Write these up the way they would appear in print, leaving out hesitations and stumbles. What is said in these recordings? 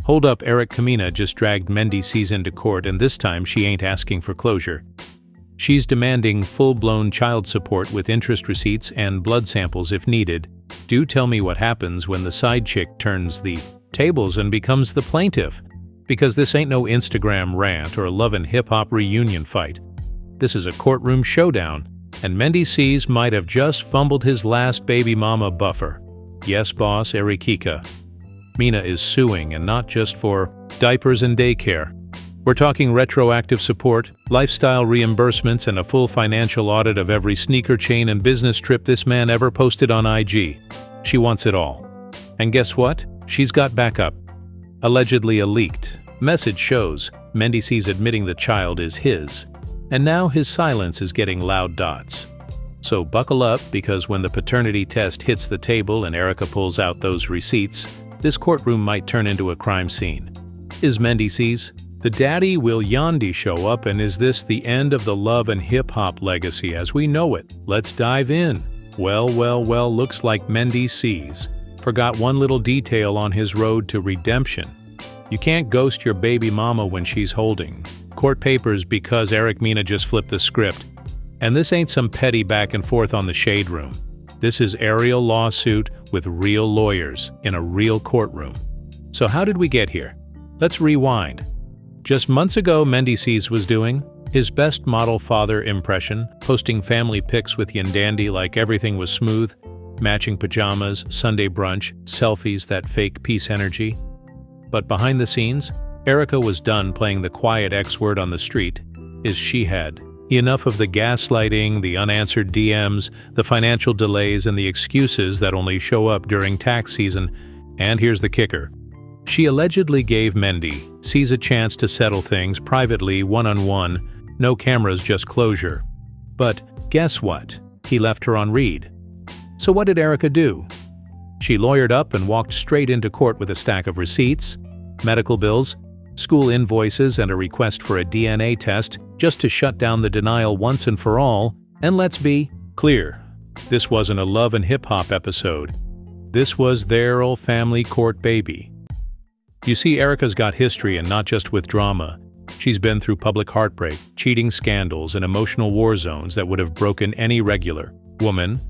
Hold up, Eric Kamina just dragged Mendeecees into court, and this time she ain't asking for closure. She's demanding full-blown child support with interest receipts and blood samples if needed. Do tell me what happens when the side chick turns the tables and becomes the plaintiff. Because this ain't no Instagram rant or Love and Hip Hop reunion fight. This is a courtroom showdown, and Mendeecees might have just fumbled his last baby mama buffer. Yes, boss, Erikika. Mina is suing, and not just for diapers and daycare. We're talking retroactive support, lifestyle reimbursements, and a full financial audit of every sneaker chain and business trip this man ever posted on IG. She wants it all. And guess what? She's got backup. Allegedly a leaked message shows Mendeecees admitting the child is his, and now his silence is getting loud dots. So buckle up, because when the paternity test hits the table and Erica pulls out those receipts, this courtroom might turn into a crime scene. Is Mendeecees the daddy? Will Yandi show up, and is this the end of the Love and Hip Hop legacy as we know it? Let's dive in. Well, looks like Mendeecees forgot one little detail on his road to redemption. You can't ghost your baby mama when she's holding court papers because Eric Mina just flipped the script. And this ain't some petty back and forth on the shade room. This is a real lawsuit with real lawyers in a real courtroom. So how did we get here? Let's rewind. Just months ago, Mendeecees was doing his best model father impression, posting family pics with Yandandi like everything was smooth, matching pajamas, Sunday brunch, selfies, that fake peace energy. But behind the scenes, Erica was done playing the quiet X-word on the street, as she had. Enough of the gaslighting, the unanswered DMs, the financial delays, and the excuses that only show up during tax season. And here's the kicker. She allegedly gave Mendeecees a chance to settle things privately, one-on-one, no cameras, just closure. But guess what? He left her on read. So what did Erica do? She lawyered up and walked straight into court with a stack of receipts, medical bills, school invoices, and a request for a DNA test just to shut down the denial once and for all. And let's be clear, this wasn't a Love and Hip Hop episode. This was their old family court baby. You see, Erica's got history, and not just with drama. She's been through public heartbreak, cheating scandals, and emotional war zones that would have broken any regular woman.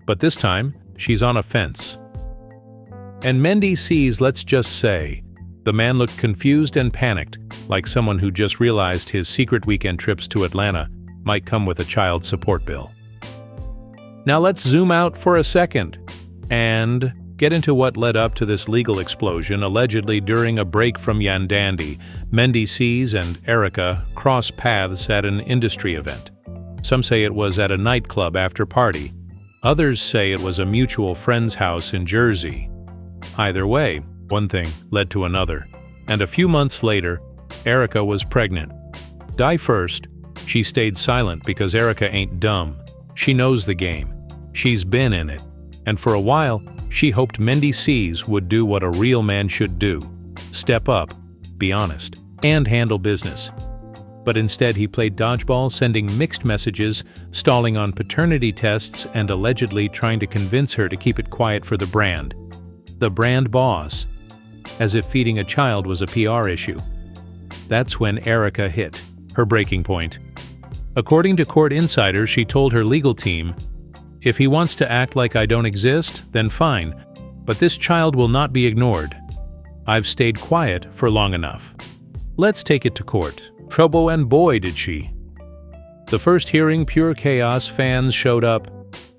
But this time, she's on a fence. And Mendeecees, let's just say, the man looked confused and panicked, like someone who just realized his secret weekend trips to Atlanta might come with a child support bill. Now let's zoom out for a second and get into what led up to this legal explosion. Allegedly during a break from Yandandi, Mendeecees and Erica crossed paths at an industry event. Some say it was at a nightclub after party. Others say it was a mutual friend's house in Jersey. Either way, one thing led to another, and a few months later, Erica was pregnant. Die first, she stayed silent because Erica ain't dumb. She knows the game. She's been in it. And for a while, she hoped Mendeecees would do what a real man should do. Step up, be honest, and handle business. But instead he played dodgeball, sending mixed messages, stalling on paternity tests, and allegedly trying to convince her to keep it quiet for the brand. The brand boss. As if feeding a child was a PR issue. That's when Erica hit her breaking point. According to court insiders, she told her legal team, "If he wants to act like I don't exist, then fine, but this child will not be ignored. I've stayed quiet for long enough. Let's take it to court." Trouble, and boy did she. The first hearing, pure chaos. Fans showed up.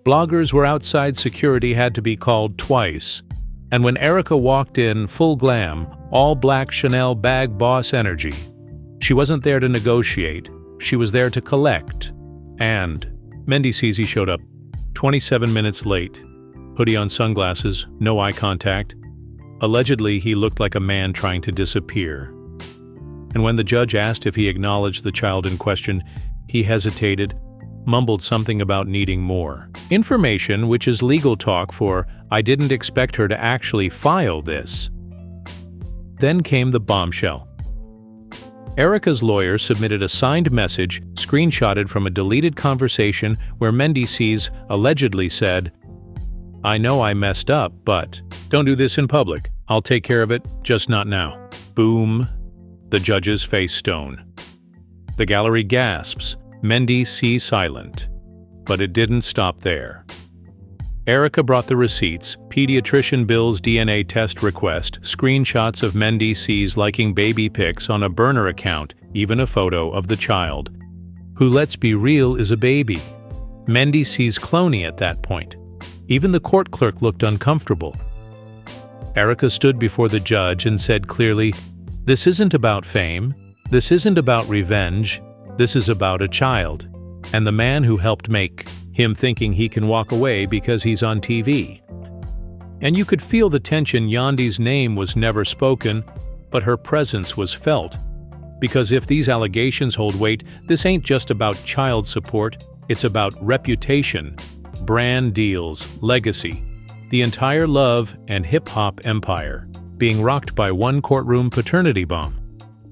Bloggers were outside. Security had to be called twice. And when Erica walked in, full glam, all black Chanel bag boss energy. She wasn't there to negotiate. She was there to collect. And Mendeecees showed up 27 minutes late. Hoodie on, sunglasses, no eye contact. Allegedly, he looked like a man trying to disappear. And when the judge asked if he acknowledged the child in question, he hesitated, mumbled something about needing more information, which is legal talk for "I didn't expect her to actually file this." Then came the bombshell. Erica's lawyer submitted a signed message screenshotted from a deleted conversation where Mendeecees allegedly said, "I know I messed up, but don't do this in public. I'll take care of it, just not now." Boom. The judge's face stone. The gallery gasps. Mendeecees silent. But it didn't stop there. Erica brought the receipts, pediatrician Bill's DNA test request, screenshots of Mendeecees liking baby pics on a burner account, even a photo of the child, who, let's be real, is a baby. Mendeecees' cloney at that point. Even the court clerk looked uncomfortable. Erica stood before the judge and said clearly, "This isn't about fame. This isn't about revenge. This is about a child, and the man who helped make him thinking he can walk away because he's on TV." And you could feel the tension. Yandi's name was never spoken, but her presence was felt. Because if these allegations hold weight, this ain't just about child support, it's about reputation, brand deals, legacy, the entire love and hip-hop empire being rocked by one courtroom paternity bomb.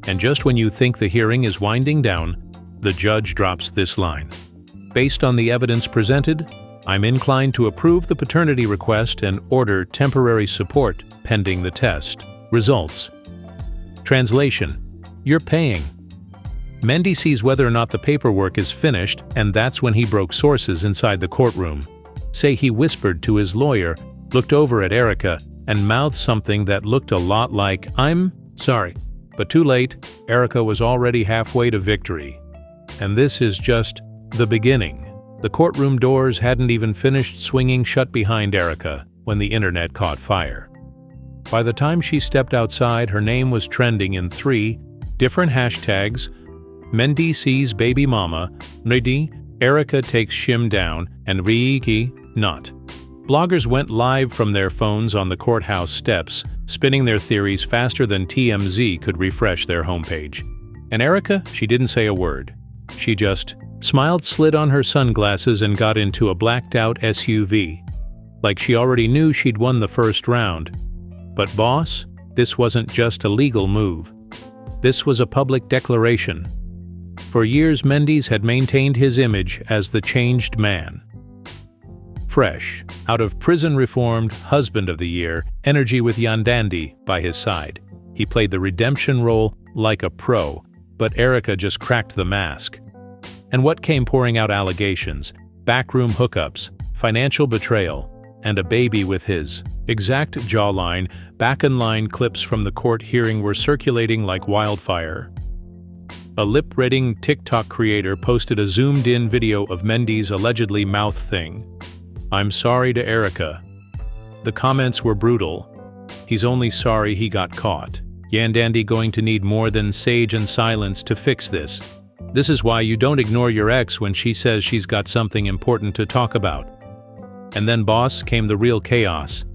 And just when you think the hearing is winding down, the judge drops this line. Based on the evidence presented, I'm inclined to approve the paternity request and order temporary support pending the test. Results. Translation: You're paying. Mendy sees whether or not the paperwork is finished, and that's when he broke sources inside the courtroom. Say he whispered to his lawyer, looked over at Erica, and mouthed something that looked a lot like, "I'm sorry." But too late, Erica was already halfway to victory. And this is just the beginning. The courtroom doors hadn't even finished swinging shut behind Erica when the internet caught fire. By the time she stepped outside, her name was trending in 3 different hashtags: Mendeecees baby mama, Nidi, Erica takes shim down, and Riiki not. Bloggers went live from their phones on the courthouse steps, spinning their theories faster than TMZ could refresh their homepage. And Erica, she didn't say a word. She just smiled, slid on her sunglasses, and got into a blacked-out SUV. Like she already knew she'd won the first round. But boss, this wasn't just a legal move. This was a public declaration. For years, Mendeecees had maintained his image as the changed man. Fresh, out of prison reformed, husband of the year, energy with Yandandi by his side. He played the redemption role like a pro, but Erica just cracked the mask. And what came pouring out? Allegations, backroom hookups, financial betrayal, and a baby with his exact jawline. Back-in-line clips from the court hearing were circulating like wildfire. A lip-reading TikTok creator posted a zoomed-in video of Mendeecees allegedly mouth thing, "I'm sorry to Erica." The comments were brutal. He's only sorry he got caught. Yandandi going to need more than sage and silence to fix this. This is why you don't ignore your ex when she says she's got something important to talk about. And then boss, came the real chaos.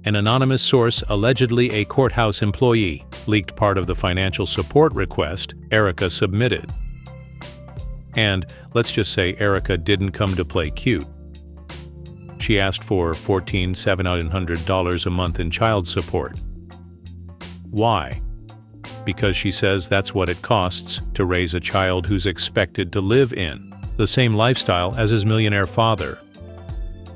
An anonymous source, allegedly a courthouse employee, leaked part of the financial support request Erica submitted. And let's just say Erica didn't come to play cute. She asked for $14,700 a month in child support. Why? Because she says that's what it costs to raise a child who's expected to live in the same lifestyle as his millionaire father.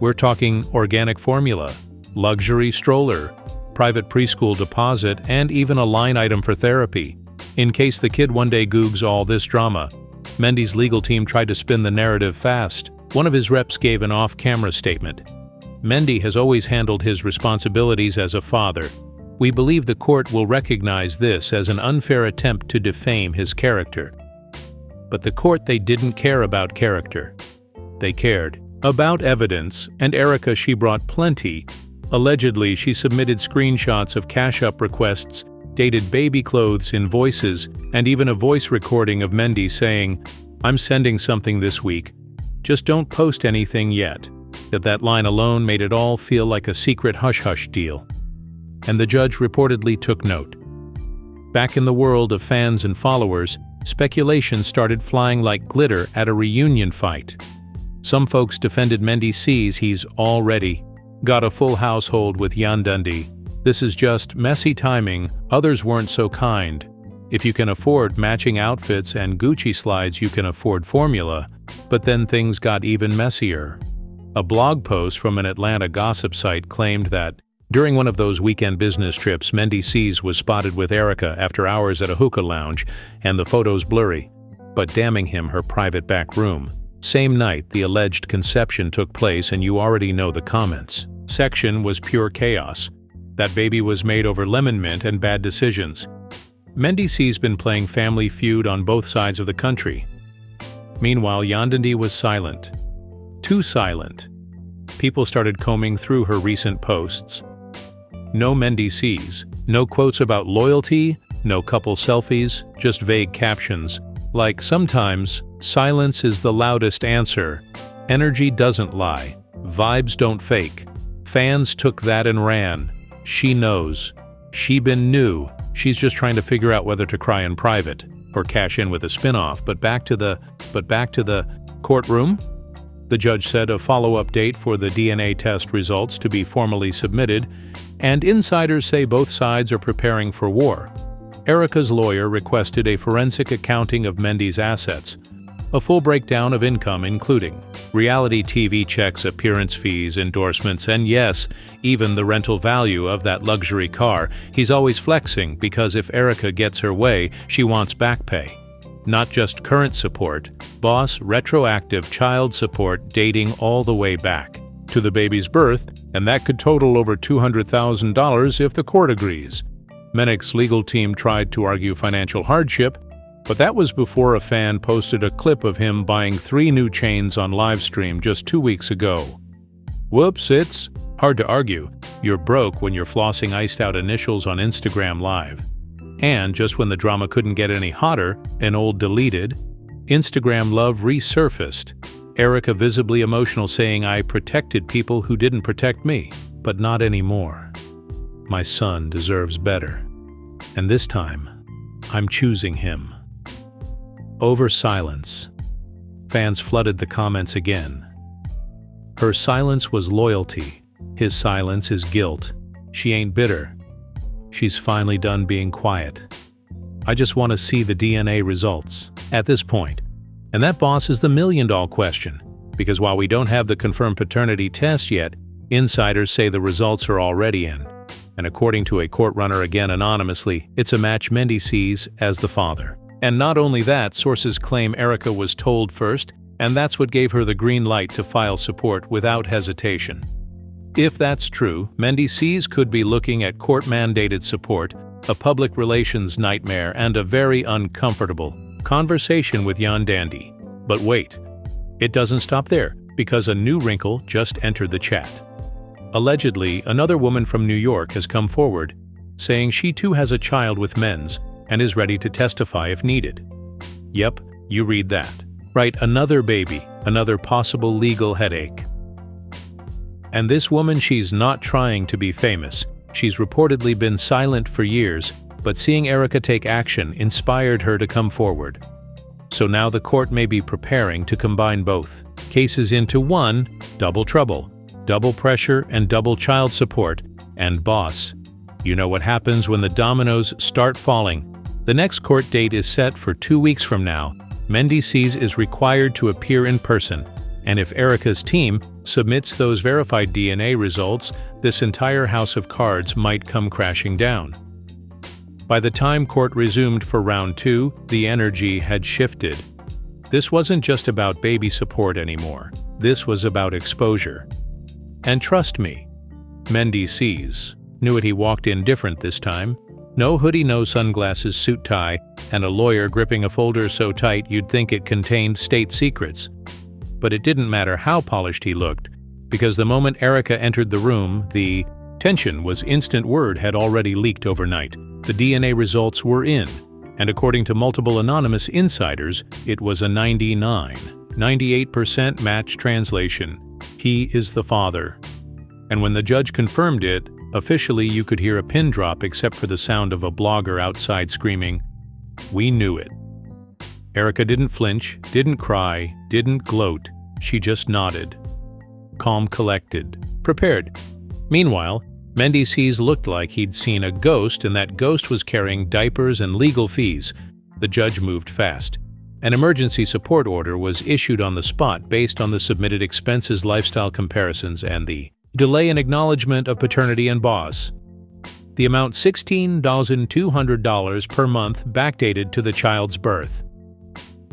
We're talking organic formula, luxury stroller, private preschool deposit, and even a line item for therapy. In case the kid one day googs all this drama, Mendeecees' legal team tried to spin the narrative fast. One of his reps gave an off-camera statement. Mendy has always handled his responsibilities as a father. We believe the court will recognize this as an unfair attempt to defame his character. But the court, they didn't care about character. They cared about evidence, and Erica, she brought plenty. Allegedly, she submitted screenshots of cash-up requests, dated baby clothes, invoices, and even a voice recording of Mendy saying, "I'm sending something this week. Just don't post anything yet." That line alone made it all feel like a secret hush-hush deal. And the judge reportedly took note. Back in the world of fans and followers, speculation started flying like glitter at a reunion fight. Some folks defended Mendeecees. He's already got a full household with Yandandi. This is just messy timing. Others weren't so kind. If you can afford matching outfits and Gucci slides, you can afford formula. But then things got even messier. A blog post from an Atlanta gossip site claimed that During one of those weekend business trips, Mendeecees was spotted with Erica after hours at a hookah lounge, and the photos blurry, but damning him her private back room. Same night, the alleged conception took place, and you already know the comments. Section was pure chaos. That baby was made over lemon mint and bad decisions. Mendeecees been playing Family Feud on both sides of the country. Meanwhile, Yandandi was silent. Too silent. People started combing through her recent posts. No Mendeecees, no quotes about loyalty, no couple selfies, just vague captions, like sometimes, silence is the loudest answer, energy doesn't lie, vibes don't fake, fans took that and ran, she knows, she been new, she's just trying to figure out whether to cry in private, or cash in with a spin-off, but back to the courtroom? The judge said a follow-up date for the DNA test results to be formally submitted, and insiders say both sides are preparing for war. Erica's lawyer requested a forensic accounting of Mendy's assets, a full breakdown of income including reality TV checks, appearance fees, endorsements, and yes, even the rental value of that luxury car. He's always flexing because if Erica gets her way, she wants back pay. Not just current support, boss retroactive child support dating all the way back to the baby's birth, and that could total over $200,000 if the court agrees. Mendeecees' legal team tried to argue financial hardship, but that was before a fan posted a clip of him buying 3 new chains on livestream just 2 weeks ago. Whoops, it's hard to argue. You're broke when you're flossing iced-out initials on Instagram Live. And just when the drama couldn't get any hotter, an old deleted Instagram love resurfaced. Erica visibly emotional saying, "I protected people who didn't protect me, but not anymore. My son deserves better. And this time, I'm choosing him." Over silence. Fans flooded the comments again. Her silence was loyalty. His silence is guilt. She ain't bitter. She's finally done being quiet. I just want to see the DNA results at this point. And that, boss, is the million-dollar question. Because while we don't have the confirmed paternity test yet, insiders say the results are already in. And according to a court runner, again anonymously, it's a match Mendeecees as the father. And not only that, sources claim Erica was told first, and that's what gave her the green light to file support without hesitation. If that's true, Mendeecees could be looking at court-mandated support, a public relations nightmare, and a very uncomfortable conversation with Yandandi. But wait, it doesn't stop there, because a new wrinkle just entered the chat. Allegedly, another woman from New York has come forward, saying she too has a child with Men's and is ready to testify if needed. Yep, you read that. Right, another baby, another possible legal headache. And this woman, she's not trying to be famous. She's reportedly been silent for years, but seeing Erica take action inspired her to come forward. So now the court may be preparing to combine both cases into one, double trouble, double pressure and double child support. And boss, you know what happens when the dominoes start falling. The next court date is set for 2 weeks from now. Mendeecees is required to appear in person. And if Erica's team submits those verified DNA results, this entire house of cards might come crashing down. By the time court resumed for round 2, the energy had shifted. This wasn't just about baby support anymore. This was about exposure. And trust me, Mendeecees knew it. He walked in different this time. No hoodie, no sunglasses, suit tie, and a lawyer gripping a folder so tight you'd think it contained state secrets. But it didn't matter how polished he looked, because the moment Erica entered the room, the tension was instant. Word had already leaked overnight. The DNA results were in, and according to multiple anonymous insiders, it was a 98% match translation. He is the father. And when the judge confirmed it, officially you could hear a pin drop except for the sound of a blogger outside screaming, "We knew it." Erica didn't flinch, didn't cry, didn't gloat. She just nodded. Calm, collected, prepared. Meanwhile, Mendeecees looked like he'd seen a ghost, and that ghost was carrying diapers and legal fees. The judge moved fast. An emergency support order was issued on the spot based on the submitted expenses, lifestyle comparisons, and the Delay in acknowledgement of paternity and boss. The amount $16,200 per month backdated to the child's birth.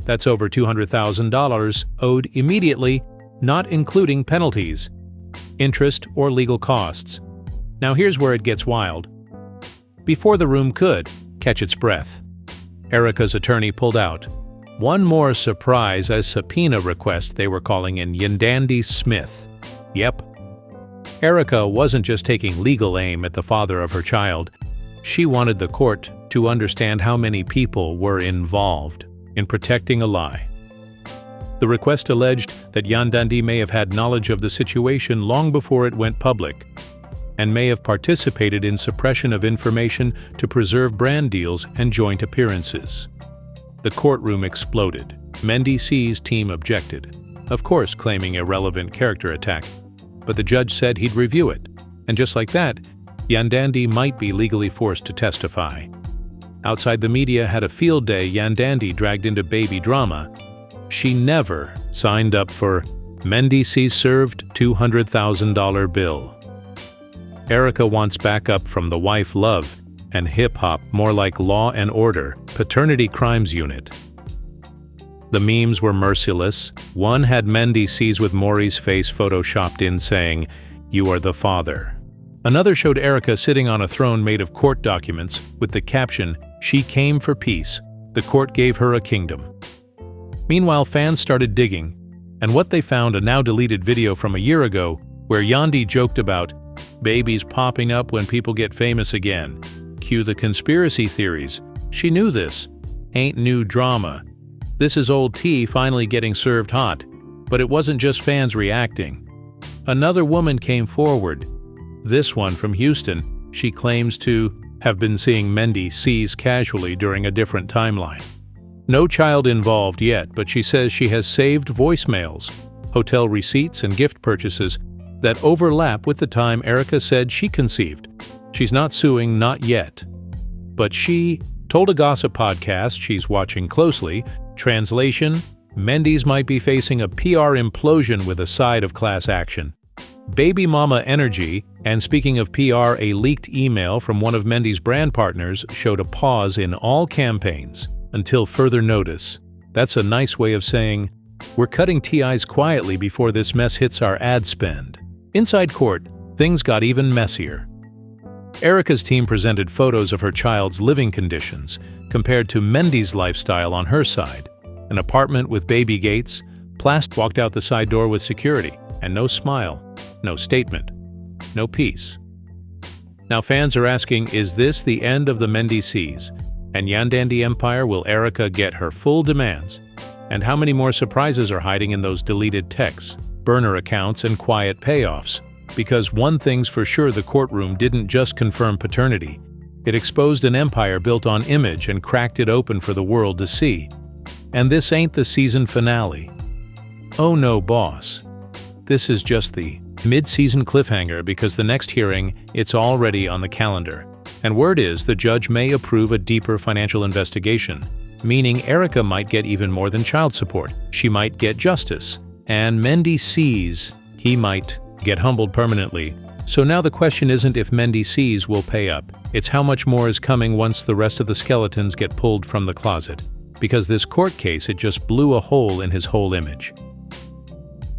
That's over $200,000 owed immediately, not including penalties, interest, or legal costs. Now here's where it gets wild. Before the room could catch its breath, Erica's attorney pulled out one more surprise as subpoena request they were calling in Mendeecees Smith. Yep. Erica wasn't just taking legal aim at the father of her child. She wanted the court to understand how many people were involved in protecting a lie. The request alleged that Mendeecees may have had knowledge of the situation long before it went public, and may have participated in suppression of information to preserve brand deals and joint appearances. The courtroom exploded. Mendeecees' team objected, of course claiming irrelevant character attack, but the judge said he'd review it, and just like that, Mendeecees might be legally forced to testify. Outside the media had a field day. Mendeecees dragged into baby drama. She never signed up for Mendeecees served $200,000 bill. Erica wants backup from the wife love and hip-hop, more like Law and Order, Paternity Crimes Unit. The memes were merciless. One had Mendeecees with Maury's face photoshopped in saying, "You are the father." Another showed Erica sitting on a throne made of court documents with the caption, "She came for peace. The court gave her a kingdom." Meanwhile, fans started digging, and what they found, a now-deleted video from a year ago where Mendeecees joked about babies popping up when people get famous again. Cue the conspiracy theories. She knew this. Ain't new drama. This is old tea finally getting served hot. But it wasn't just fans reacting. Another woman came forward. This one from Houston. She claims to have been seeing Mendeecees casually during a different timeline. No child involved yet, but she says she has saved voicemails, hotel receipts, and gift purchases that overlap with the time Erica said she conceived. She's not suing, not yet. But she told a gossip podcast she's watching closely. Translation: Mendeecees might be facing a PR implosion with a side of class action. Baby mama energy. And speaking of PR, a leaked email from one of Mendeecees' brand partners showed a pause in all campaigns until further notice. That's a nice way of saying, we're cutting ties quietly before this mess hits our ad spend. Inside court, things got even messier. Erica's team presented photos of her child's living conditions compared to Mendeecees' lifestyle on her side. An apartment with baby gates, Plast walked out the side door with security, and no smile, no statement, no peace. Now fans are asking, is this the end of the Mendeecees? And Mendeecees empire? Will Erica get her full demands? And how many more surprises are hiding in those deleted texts, burner accounts, and quiet payoffs? Because one thing's for sure, the courtroom didn't just confirm paternity. It exposed an empire built on image and cracked it open for the world to see. And this ain't the season finale. Oh no, boss. This is just the mid-season cliffhanger, because the next hearing, it's already on the calendar. And word is the judge may approve a deeper financial investigation, meaning Erica might get even more than child support. She might get justice. And Mendeecees, he might get humbled permanently. So now the question isn't if Mendeecees will pay up, it's how much more is coming once the rest of the skeletons get pulled from the closet. Because this court case, it just blew a hole in his whole image.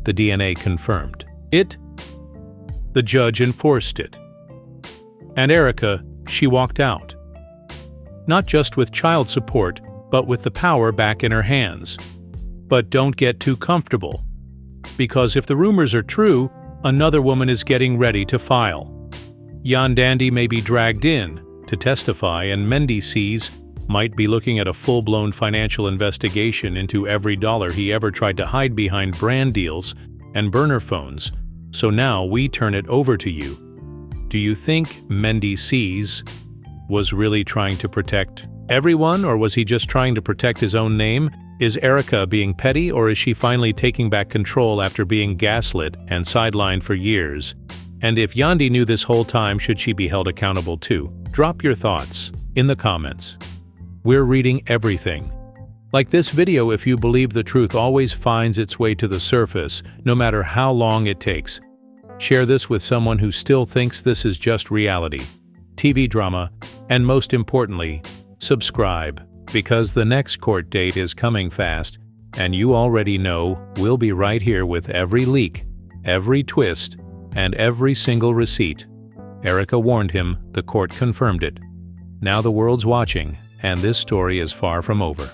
The DNA confirmed it. The judge enforced it. And Erica, she walked out. Not just with child support, but with the power back in her hands. But don't get too comfortable. Because if the rumors are true, another woman is getting ready to file. Mendeecees may be dragged in to testify, and Mendeecees might be looking at a full-blown financial investigation into every dollar he ever tried to hide behind brand deals and burner phones. So now we turn it over to you. Do you think Mendeecees was really trying to protect everyone, or was he just trying to protect his own name? Is Erica being petty, or is she finally taking back control after being gaslit and sidelined for years? And if Mendeecees knew this whole time, should she be held accountable too? Drop your thoughts in the comments. We're reading everything. Like this video if you believe the truth always finds its way to the surface, no matter how long it takes. Share this with someone who still thinks this is just reality, TV drama, and most importantly, subscribe, because the next court date is coming fast, and you already know we'll be right here with every leak, every twist, and every single receipt. Erica warned him, the court confirmed it. Now the world's watching, and this story is far from over.